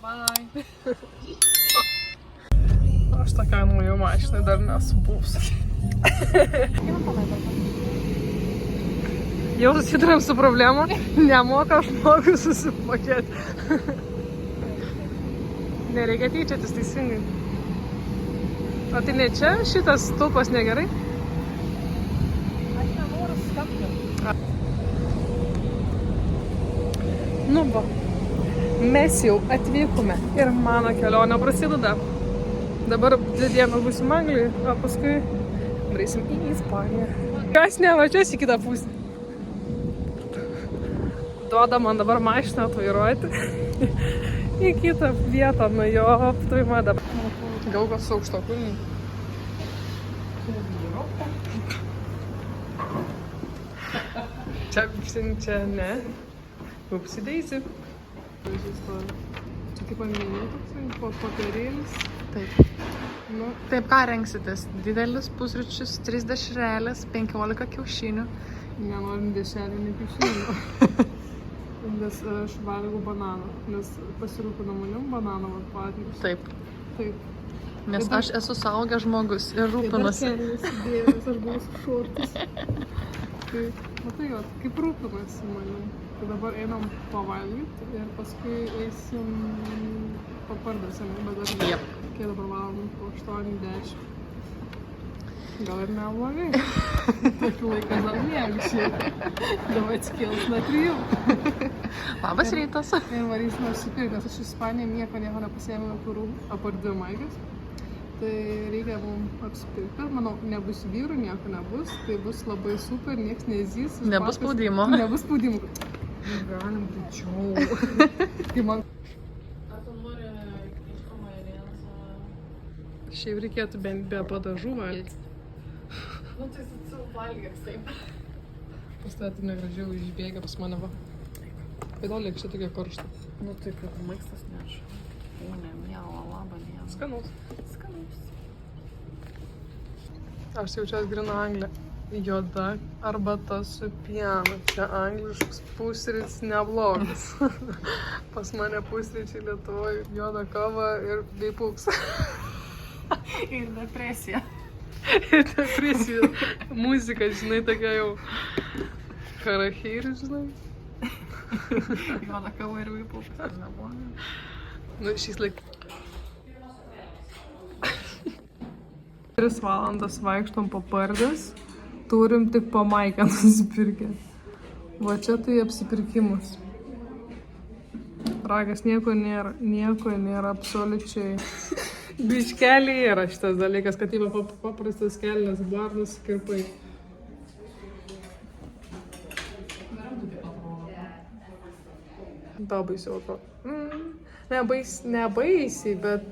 bye. Aš tokia naujų mašinai dar nesu buvus. Jau susidurėm su problema, nemoka žmogus susimokėti. Nereikia tyčiotis teisingai. O tai ne čia šitas stulpas negerai? Aš nenoriu skambinti. Nu va, mes jau atvykome ir mano kelionė prasideda. Dabar 2 dienos būsim Anglijai, o paskui varysim į Ispaniją. Kas nevažiuos į kitą pusę? Duoda man dabar mašiną vairuoti į kitą vietą, nuo jo aptuimą dabar. Gaugas aukšto kūnį. Čia ne. Upsi Daisy. Čia kaip paminėjau toksai popierėlis. Taip. Nu, Taip, ką renksitės? Didelis pusryčius, 3 dešrelės, 15 kiaušinių. nenorim dešrelių, nei kiaušinių. Nes aš valgau bananą, nes pasirūpino manim bananą patys. Taip. Taip. Nes aš esu saugęs žmogus ir rūpinuosi. Aš buvau su šortus. Tai, matai, jo, kaip rūpinasi manim. Tai dabar einam pavalgyti ir paskui eisim papardasim, bet dar ne. Kiek dabar valandų? Po 8-10. Gal ir neblogai. Tokiu laiką dar miegu šiaip. Dabar atsikėlus nuo 3. Labas rytas. Ir varysim apsipirkti, nes aš Ispaniją nieko nepasiėmiau jokių apart 2 maigas. Tai reikia mums apsipirkti. Manau, nebus vyrų, nieko nebus. Tai bus labai super, nieks nezys. Nebus spaudimo. Nebus spaudimo. Galim greičiau. Tai man... Ar tu nori kažko majonėzą? Šiaip reikėtų bent be padažų valgyti. Nu, tai tu valgyk taip. Pastatė negražiau išbėgę pas mane va. Kodėl liek čia tokia karšta? Nu, tai kaip maistas neša.Ūnė, miela, laba diena. Skanaus. Skanaus. Aš jaučiuosi grina Anglė. Juoda arbata su pienu. Čia angliškas pusrytis neblogas. Pas mane pusryčiai Lietuvoje juoda kava ir veipuks. Ir depresija. Ir depresija. Muzika, žinai, tokia jau karahiri, žinai. Juoda kava ir vaipukas. Ar neblogai? Nu, šiais laikais. 3 valandas vaikštom po pardas. Turim tik po maikę nusipirkę. Va čia tai apsipirkimus. Ragas, nieko nėra absoliučiai. Biškeliai yra šitas dalykas, kad įva paprastas kelnes, barnas, kirpai. Da baisiau atrodo. Nebaisiai, bet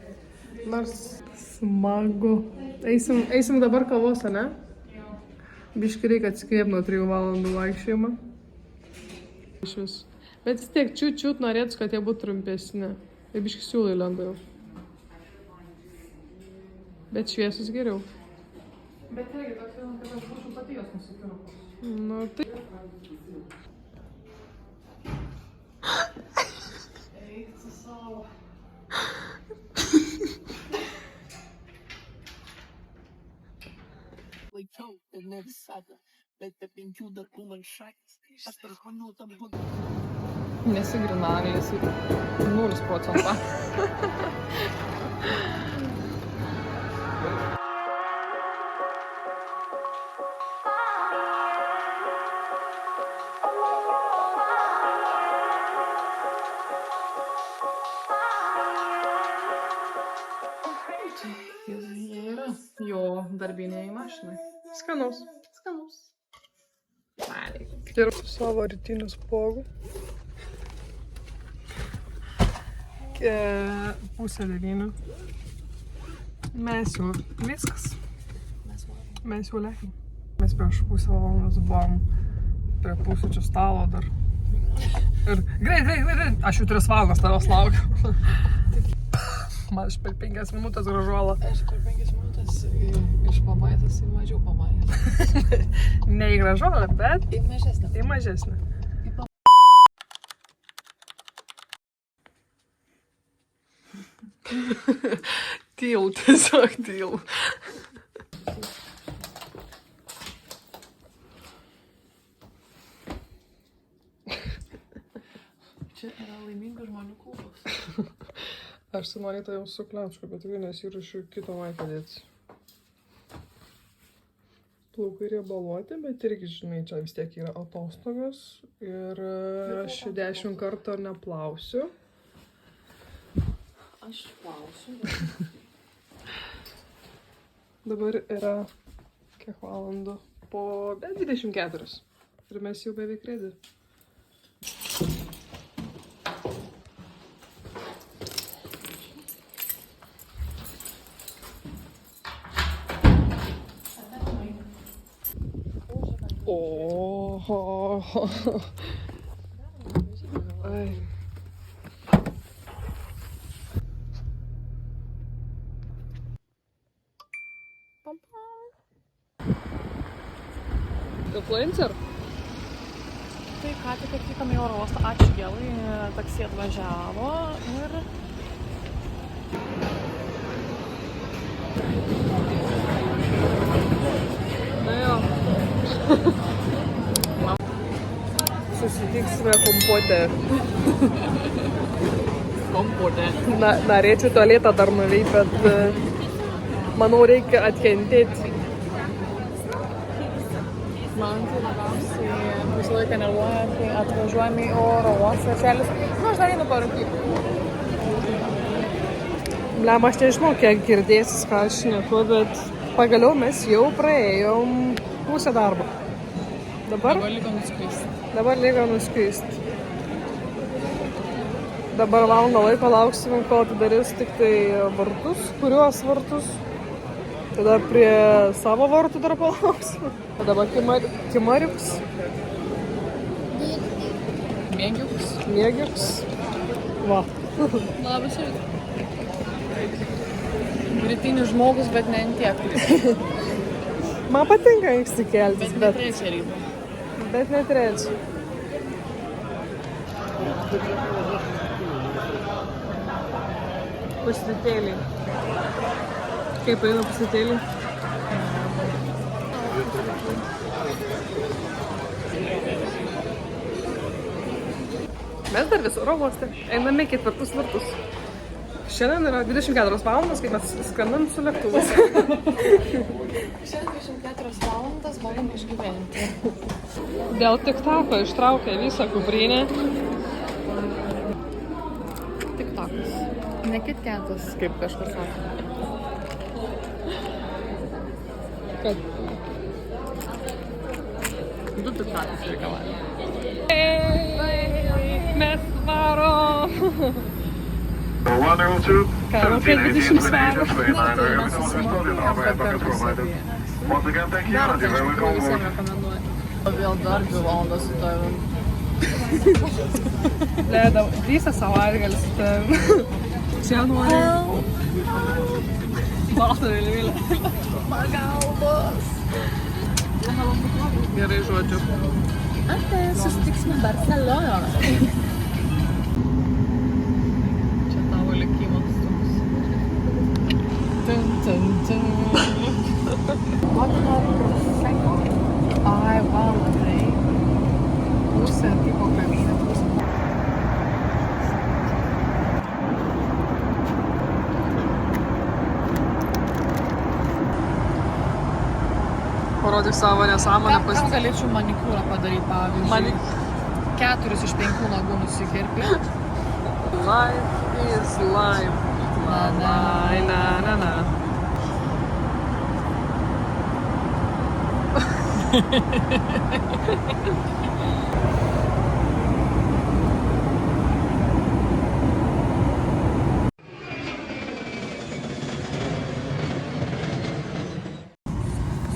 nors smagu. Eisim dabar kavos, ne? Biški reikia atsikvėpti nuo 3 valandų vaikščiojimą. Iš vis. Bet vis tiek čiut norėtų, kad jie būtų trumpesni. Ir biški siūlai lenda jau. Bet šviesus geriau. Bet irgi toks jau, kad aš būčiau pati jos nusipirkus. Nu, tai... Eik su savo. Laikiau ir ne visada, bet be 5 darbų man šakės. Aš per žmonių tam būdų. Nesigrina Anglijos 0%. Jie yra jo darbinėje mašinai. Skanaus. Skanaus. Valiai. Ir savo rytinių spogų. 8:30. Mes jau viskas. Mes jau lėkime. Mes prieš pusę valandos buvom prie pusryčių stalo dar. Ir greit. Aš jau 3 valandas tavęs laukiu. Man aš per 5 minutės gražuola. Aš per 5 minutės iš pabaitas į mažiau pabaitas. Ne į gražuolą, bet Į mažesnę. į mažesnę. Tyl, tiesiog tyl. Čia yra laimingų žmonių klubas. Aš sumaryta jau su Klemčku, bet tikrai nesirašiau kito maiką dėti. Plaukai riebaluoti, bet irgi, žinai, čia vis tiek yra atostogos ir aš 10 kartų neplausiu. Aš plausiu. Dabar yra kiek valandų? Po 24. Ir mes jau beveik ready. Oho. Ai. Influencer? Tai ką tik atvykome į oro uostą, ačiū Dievui, taksi atvažiavo ir... Na jo. Susitiksime kompote. Kompote. Norėčiau tualetą dar nuveikti, bet manau reikia atkentėti. Man tai labiausiai visą laiką nervuoja, kai atvažiuojame į oro uostą. Čelis, aš dar einu parūkyti. Blem, aš nežinau, kiek girdėsis, ką aš šneku, bet pagaliau mes jau praėjom pusę darbo. Dabar liko nuskristi. Dabar valandą laiko lauksime, kol atidarys tik tai vartus, kuriuos vartus. Tada prie savo vartų dar palauksime. O dabar kimariuks. Mėgiuks. Va. Labas rytas. Rytinis žmogus, bet ne ant tiek. Man patinka anksti keltis, Bet ne trečią rytą. Bet ne trečią. Pusrytėliai. Kaip eina pusrytėliai? Mes dar vis oro uoste. Einame 4 vartus. Šiandien yra 24 valandos, kaip mes skrendam su lėktuvais. Šiandien 24 valandas galim išgyventi. Dėl tiktako ištraukė visą kuprinę. Tiktokas. Ne kitketas, kaip kažkas sako. Kad? Du tiktokas reikalauja. Mes varom! Ką, kokie 20 svarų? Once again, thank you. Dar You're very welcome. visiems rekomenduoju. O vėl dar 2 valandas su tavim. Lėda, visą savaitgalį su tavim. Čia nori. Balta vėliavėlė. Pagalbos. Gerai žodžiu. Susitiksime Barcelonoje. Čia tavo likimas toks. Tun, tun, tun. Ai, valandai. Pusė tipo kavinė. Parodyk savo nesąmonę Kam galėčiau manikiūrą padaryti, pavyzdžiui? 4 iš 5 nagų nusikirpti. Life is life. Na.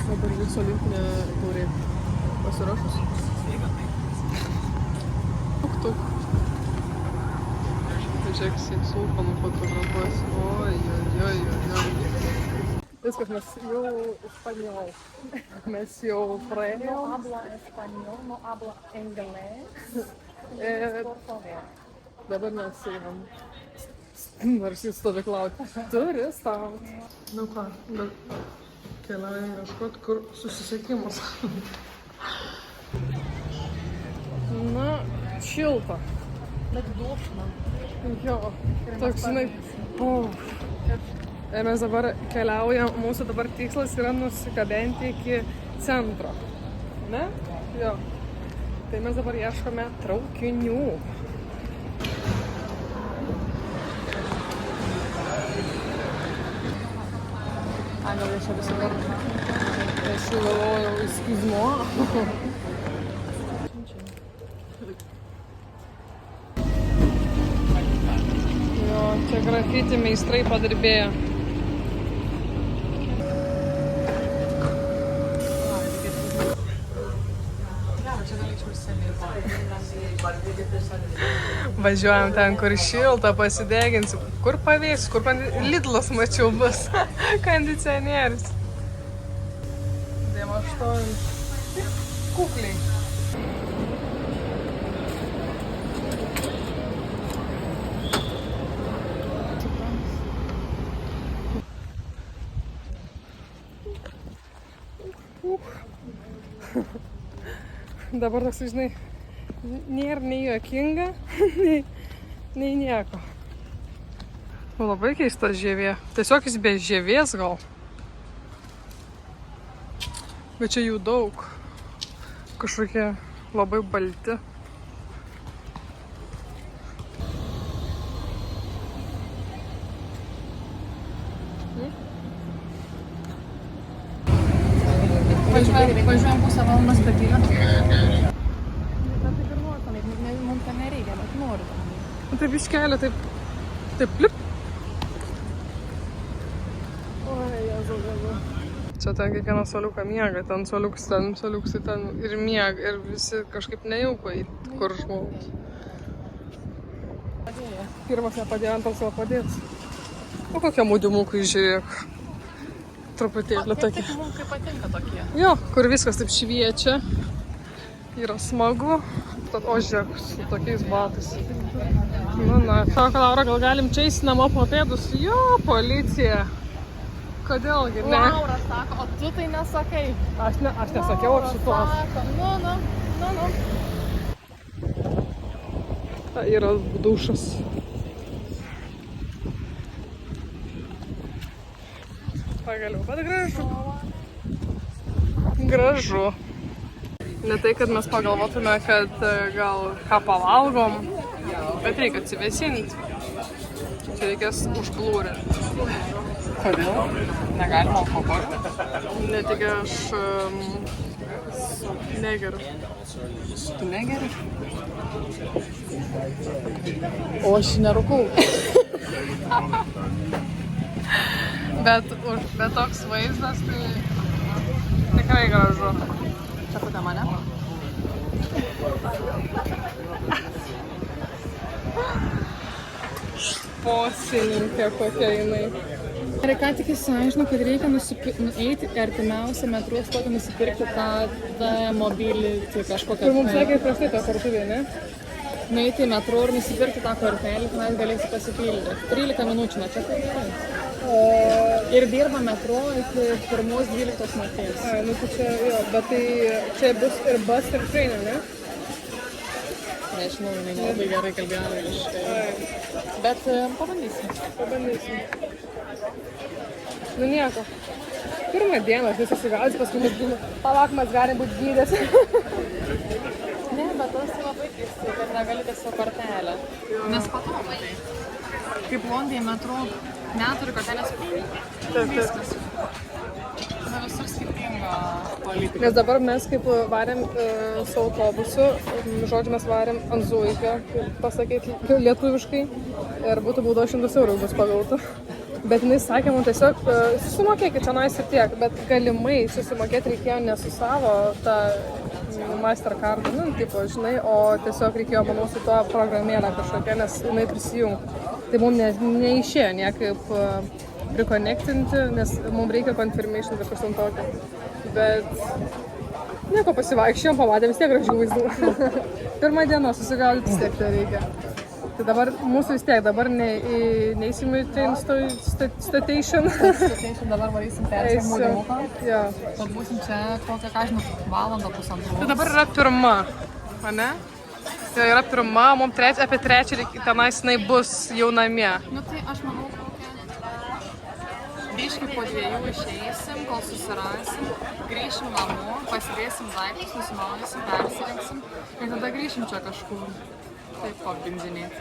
Dabar jūsų olimpinė taurė pasiruošus. Tuk. Žiūrėk, sulfą nufotografuos. Oi. Viskas, mes jau espanjol. Mes jau praėjom. Habla español, no habla inglés. Ir dabar mes einam Nors jis stovyklauti. Turistauti. Nu ką, bet keliaujam ieškot, kur susisiekimas. Na, šilta. Bet dūšna. Jo, toks, žinai, Ir mes dabar keliaujam, mūsų dabar tikslas yra nusikabenti iki centro. Ne? Jo. Tai mes dabar ieškome traukinių. Gal aš čia visą kartą. Aš jau galvojau, eskizmo. Jo, čia grafiti meistrai padirbėjo. Važiuojam ten, kur šilta, pasideginsim. Kur pavėsis, kur Lidlas mačiau bus kondicionierius. 8 kukliai. Dabar toks, žinai, nėra nei juokinga, nei nieko. Labai keista žievė. Tiesiog jis be žievės gal. Bet čia jų daug. Kažkokie labai balti. Važiuojam pusę valandos statylę. Taip ir nori, mums ten nereikia, bet noriu. Taip iškelia, taip plip. Oi, Jėzau. Čia ten kiekvieną suoliuką miega, ten suoliuks ten ir miega, ir visi kažkaip nejauko į kur žmogus. Pirmas nepadėjo, antras gal padės. O kokie mūdimukai, žiūrėk. Truputėlį tokie. Mums patinka tokie. Jo, kur viskas taip šviečia. Yra smagu. Tad žiūrėk, su tokiais batais. Na. Sako, Laura, gal galim čia eisi namo po pėdus? Jo, policija. Kodėlgi, ne? Laura sako, o tu tai nesakai. Aš nesakiau, aš šituo. Nu. Tai yra dušas. Pagaliau, bet gražu. Ne tai, kad mes pagalvotume, kad gal ką pavalgom, bet reikia atsivėsinti. Čia reikės užplūrinti. Kodėl? Negalima alkoholio? Ne tik aš negeriu. Tu negeri? O aš nerūkau. Bet toks vaizdas, tai tikrai gražu. Čia kokia mane? Posininkė kokia jinai. Ir ką tik įsiaiškinu, kad reikia nueiti į artimiausią metro stotį, nusipirkti tą mobilį, tai kažkokią. Ir mums reikia prieš tai tą parduotuvę, ne? Nueiti į metro ir nusipirkti tą kortelį, tenais galėsi pasipildyti. 13 minučių, na čia tai gerai. Ir dirba metro iki 1:12 nakties. Nu tai čia, jo, bet tai čia bus ir bus, ir train, ne? Nežinau, jinai labai gerai kalbėjo angliškai. Bet pabandysim. Nu nieko. Pirmą dieną aš nesusigaudžiu, paskui mes būna, palauk, mes galim būti gydės. Ne, bet tas labai keistai, kad negali tiesiog kortelę. Nes patogu tai. Kaip Londėje metro neturi kortelės. Viskas. Na, visur skirtinga politika. Nes dabar mes kaip varėm su autobusu, žodžiu, mes varėm ant Zuikio, pasakyti lietuviškai, ir būtų bauda 100 eurų bus pagauta. Bet jinai sakė, man tiesiog susimokėkit čia nais ir tiek, bet galimai susimokėti reikėjo ne su savo tą Mastercardą, nu, tipo, žinai, o tiesiog reikėjo, manau, su to programėlę kažkokia, nes jinai prisijungti. Tai mums neišėjo niekaip prikonektinti, nes mums reikia confirmation kažkas ant tokio. Bet nieko, pasivaikščiojom, pamatėm vis tiek gražių vaizdų. Pirmą dieną susigaudyti vis tiek tai reikia. Tai dabar mūsų vis tiek, dabar neįsim į train station. Dabar varysim persim maudymuką. Jo. Tad būsim čia kokią, ką žinau, valandą pusantros. Tai dabar yra pirma, ane? Tai yra pirma, mums apie trečią tenais jinai bus jau namie. Nu tai aš manau, biškai po 2 išeisim, kol susirasim, grįšim namo, pasidėsim daiktus, nusimaudysim, persirengsim ir tada grįšim čia kažkur. Taip, pabinzinėti.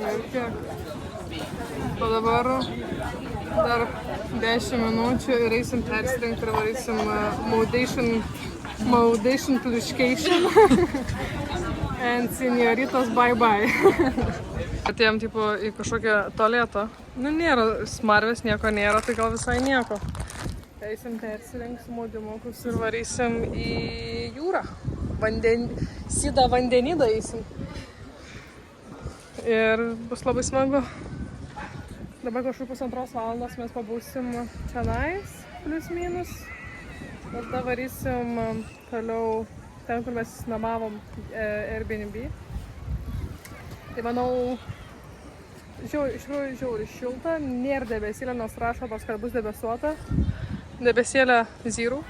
Ir kiek? O dabar dar 10 minučių ir eisim persirengti ir varysim maudation pliuškation. And senioritos bye bye. Atėjom tipo į kažkokią tualetą. Nu nėra smarvės, nieko nėra, tai gal visai nieko. Eisim persirengsim maudymukus ir varysim į jūrą. Sydą vandenidą eisim. Ir bus labai smagu. Dabar kažkur 1,5 valandos mes pabūsim čionais, plius minus. Tada varysim toliau ten, kur mes namavom Airbnb. Tai manau, iš tikrųjų žiauri šilta, nėra debesėlio, nors rašo, kad bus debesuota. Debesėlio zero.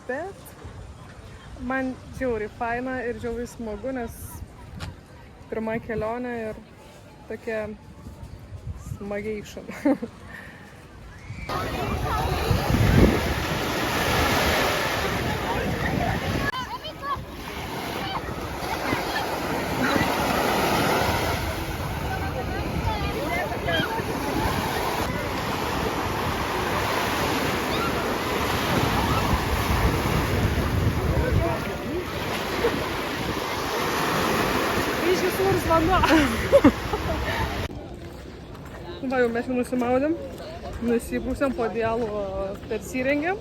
Bet man žiauri faina ir žiauri smagu, nes pirma kelionė ir tokia smagation. Va, jau mes jau nusimaudėm, nusiprūsėm po dialų, persirengėm.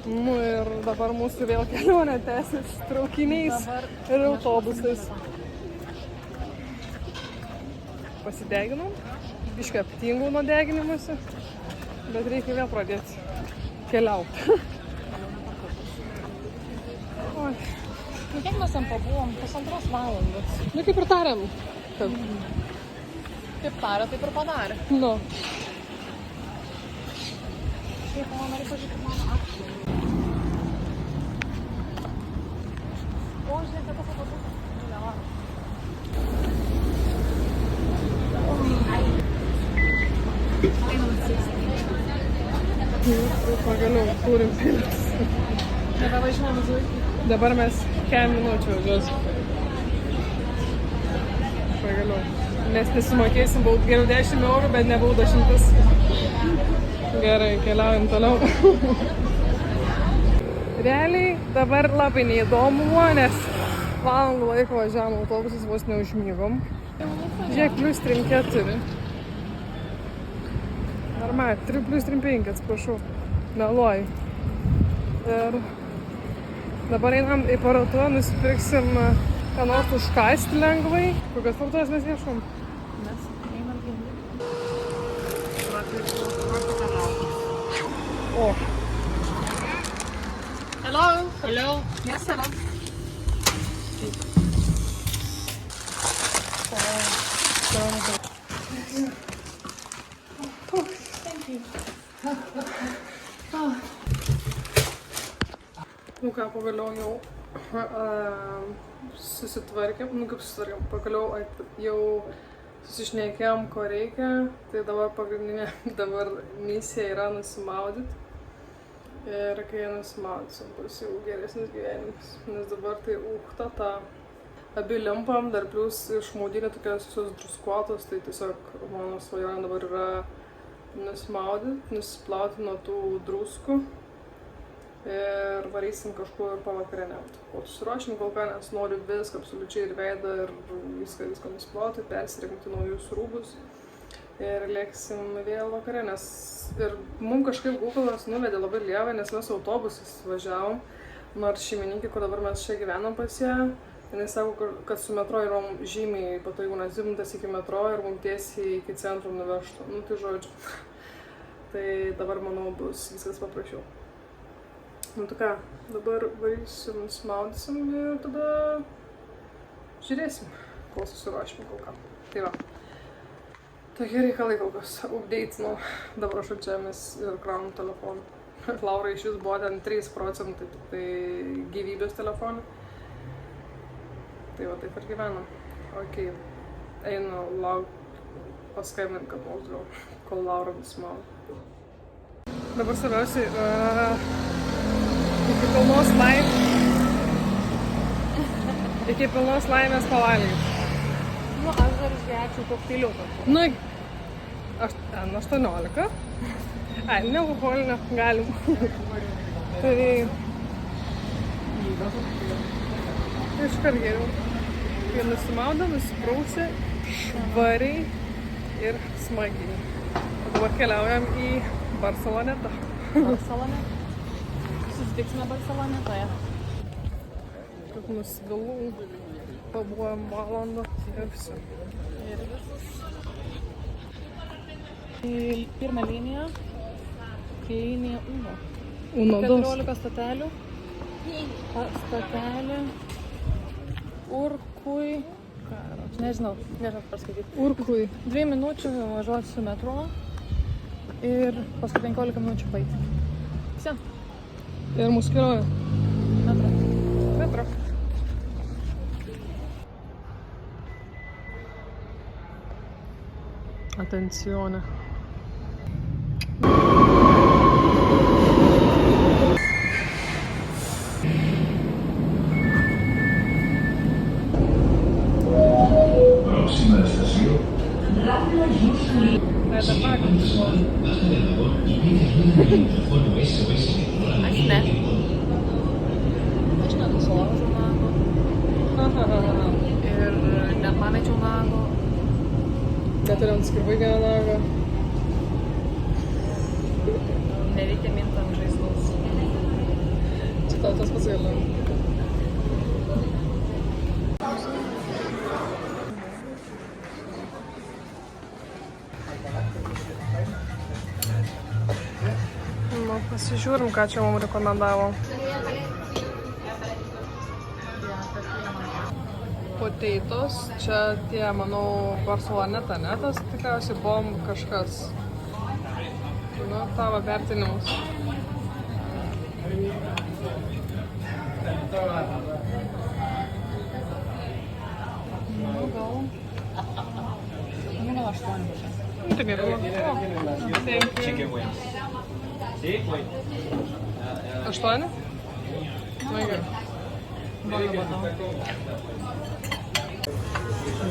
Nu ir dabar mūsų vėl kelionė tęsis traukiniais ir autobusais. Pasideginom, biškai aptingau nuo deginimuose, bet reikia vėl pradėti keliauti. Oi. Nu kiek mes ten pabuvom? 1,5 valandos. Nu kaip ir tarėm. Kaip tarė, taip ir padarė. Nu. Šiaip man nori pažiūrėti mano akcijų. O, žinai, kad tas autobusas. Pagaliau turim pilius. Nebevažiuojam zuikį. Dabar mes 10 minučių važiuosim. Pagaliau. Mes nesimokėsim, geriau 10 eurų, bet nebauda 100. Gerai, keliaujam toliau. Realiai dabar labai neįdomu buvo, nes valandų laiko važiavom autobusais, vos neužmygom. Žiūrėk, plus 3,4. Normaliai, 3 plus 3,5, atsiprašau. Meluoju. Ir dabar einam į parduotuvę, nusipirksim ką nors užkąsti lengvai. Kokias parduotuvės mes ieškom? Mes einam į O. Hello. Hello. Yes, hello. Thank you. Nu ką, pagaliau jau susitvarkėm, pagaliau jau susišnekėjom, ko reikia, tai dabar pagrindinė misija yra nusimaudyti. Ir kai nusimaudysim, bus jau geresnis gyvenimas, nes dabar tai ta. Abi limpam, dar plius iš maudynė tokios visos druskuotos, tai tiesiog mano svajonė dabar yra nusimaudyti, nusiplauti nuo tų druskų. Ir varysim kažkur pavakarieniauti. O susiruošim kol ką, nes noriu viską absoliučiai ir veidą ir viską nusplauti, persirengti naujus rūbus ir lėksim vėl vakare, nes ir mums kažkaip Google'as nuvedė labai lievai, nes mes autobusais važiavom, nors šeimininkė, kur dabar mes čia gyvenam pas ją, jinai sako, kad su metro yra žymiai patogiau, nes 2 minutės iki metro ir mums tiesiai iki centro nuvežtų. Nu tai žodžiu. Tai dabar, manau, bus viskas paprasčiau. Nu tai ką, dabar varysim, nusimaudysim ir tada žiūrėsim. kol susiruošime kol ką. Tai va. Tokie reikalai kol kas update'inau. Dabar aš čia ir kraunu telefoną. Laura iš vis buvo ten 3%, tik tai gyvybės telefonai. Tai va, taip ir gyvenam. Ok, einu paskambint, kad maudžiau, kol Laura vis maudžiau. Dabar svarbiausiai iki pilnos laimės pavalgyti. Nu, aš dar išgerčiau kokteiliuką. Nu, 18. Ai, nealkoholinio galim. Tai iškart geriau. Kai nusimaudo, nusiprausi švariai ir smagiai. O dabar keliaujam į Barcelonetą. Barcelonė. Susitiksime Barcelonetoje. Kad nusigalau, pabuojam valandą ir visi. Ir visus. Į pirmą liniją. Linija Uno. Uno 14 statelių. Statelė. Urkui. Nežinau paskaityti. Urkui. 2 minučių važiuosiu metro. Ir paskui 15 minučių paeiti. Visi. Ir mūsų kelionė. Metro. Atenzione. Próxima estación. Aš ne. Aš nenusilaužiau nago. Ir nepamečiau nago. Bet ir ant skirvai vieną nagą. Nereikia minti ant žaizdos. Čia tau tas pats gaila. Nu, pasižiūrim, ką čia mums rekomendavo. Potatoes, čia tie, manau, Barceloneta, ne? Tas tikriausiai bom kažkas. Nu, tavo vertinimus. Nu, gal 8. Tai nėra blogai. Chicken wings. Sí, pues. 8? Na gerai.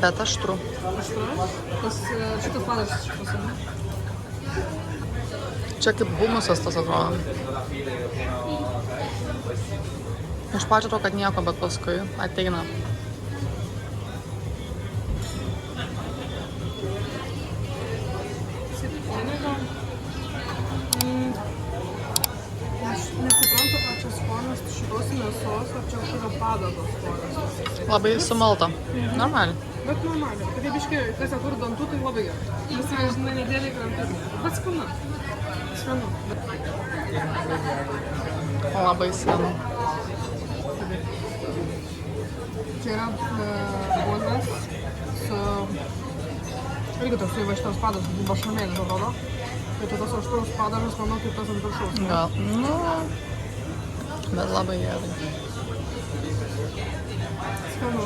Bet aštru. Šitas padaras šitas, ne? Čia kaip humusas tas atrodo. Iš pačio to, kad nieko, bet paskui ateina. Aš nesuprantu, ar čia skonis šitos mėsos, ar čia kažkokio padaros skonis. Labai sumalta. Normaliai. Bet normaliai. Tai biškai, kas neturi dantų, tai labai gerai. Visi, žinai, nedėliai kramtyti. Bet skanu. Skanu. Labai skanu. Čia yra bulvės su... Irgi toks va šitas padaras, bašamėlis atrodo. Ir čia tas aštrus padaras, manau, kaip tas ant viršaus. Gal, nu... Bet labai gerai. Skanu.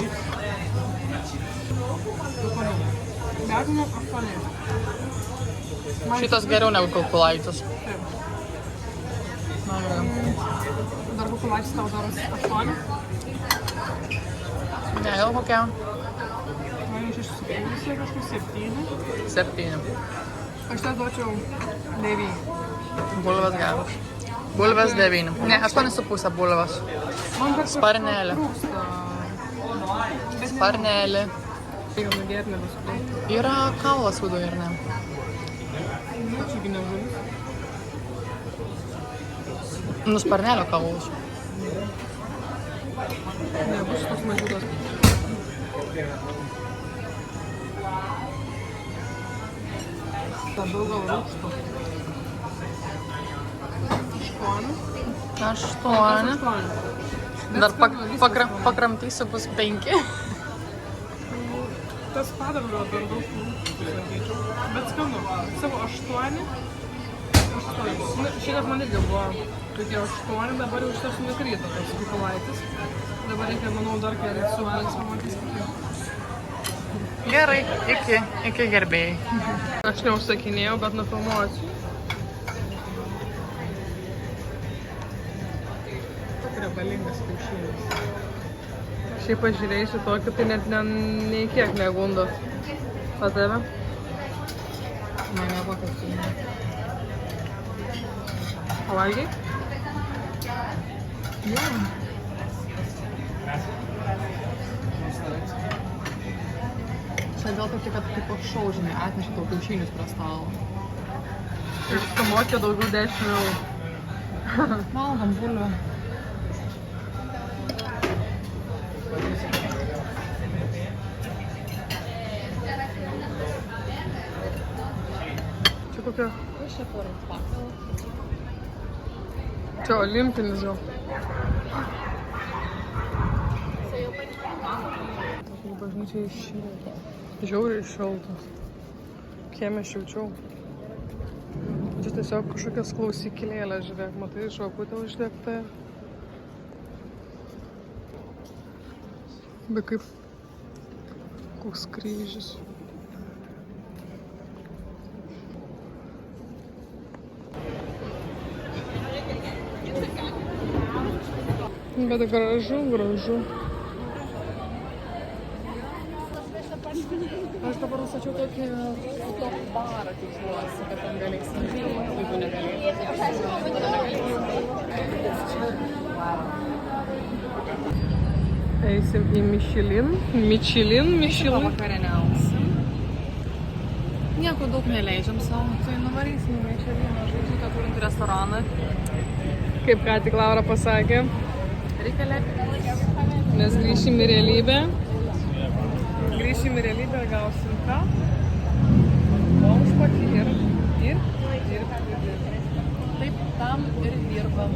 Vertinu 8. Šitas geriau negu kulkulaitis. Taip. Na, gerai. Dar kukulaitis tau daras 8. Ne, gal kokia? Man iš išsipėjusi kažkur 7. 7. Aš tą duočiau 9. Bulvės geros. Bulvės 9. Ne, 8,5 bulvės. Man dar Sparnelė. trūksta. Sparnelė. Tai jau nugėt nebesuprantu. Yra kaulas viduje, ar ne? Čiagi nežuvis. Nu, sparnelio kaulas. Nebus šitas mažiukas. Labiau gal rūkšto. 8. 8. Dar pakramtysiu bus 5. tas padažo dar daug sakyčiau. Bet skanu. Savo 8. Šitas man irgi buvo tokie 8, dabar jau šitas nukrito tas kukulaitis. Dabar reikia, manau, dar kelias suvalgys pamatys kitiem. Gerai, iki gerbėjai. Aš neužsakinėjau, bet nufilmuosiu. Toks rebalingas kiaušinis. Šiaip pažiūrėjusi tokį, tai net nei kiek negundo. O tave? Mane pakastinė. Pavalgiai? Jo. Čia dėl to, kad tipo šau, žinai, atnešė tau kiaušinius prie stalo. Ir sumokė daugiau 10 eurų. Valgom bulvių. Čia kokia? Kas čia per pakalas? Čia olimpinis jau. Tokia bažnyčia šilta. Žiauriai šilta. Kieme šilčiau. Čia tiesiog kažkokias klausikėlės, žiūrėk, matai, žvakutė uždegta. Be kaip koks kryžius. Bet gražu, gražu. Aš dabar užsačiau tokį top barą, tikiuosi, kad ten galėsim. Jeigu negalėsim. Eisim į Michelin. Vakarieniausim. Nieko daug neleidžiam savo, tai nuvarysim į Micheliną žvaigždutę turintį restoraną. Kaip ką tik Laura pasakė, Reikia lepti. mes grįšim į realybę. Grįšim į realybę ir gausim ką? Užpakį ir. Taip, tam ir dirbam,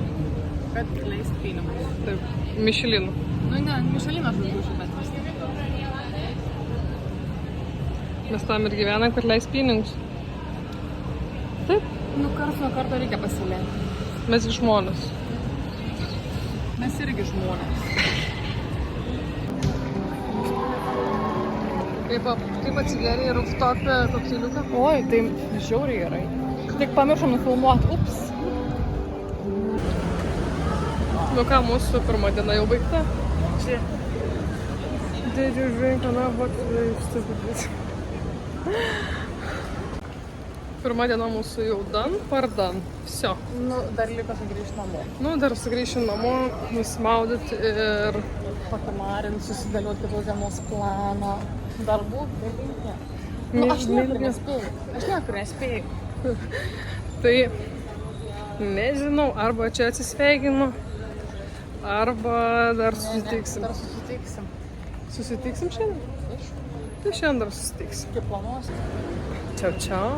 kad leist pinigus. Taip, Michelin. Nu ne, Micheliną žvaigždučių, bet vis tik. Mes tam ir gyvenam, kad leis pinigus. Taip, Nu, karts nuo karto reikia pasilėti. mes žmonės. Mes irgi žmonės. Kaip atsigeriai rooftopę kokteiliuką? Oi, tai žiauriai gerai. Tik pamiršom nufilmuoti, ups. Nu ką, mūsų pirma diena jau baigta. Čia. Did you drink enough water? Stupid bitch. Pirma diena mūsų jau pardan. Vsio. Nu, dar liko sugrįžti namo. Nu, dar sugrįšim namo, nusimaudyti ir... Pakimarint, susidėlioti kitos dienos planą. Darbų, dalinti. Nu, Ne- aš niekur ne- nespėjau. Tai nežinau, arba čia atsisveikinu, arba dar susitiksim. Dar susitiksim. Susitiksim šiandien? Tai šiandien dar susitiksim. Kaip planuosim. Čiau, čiau.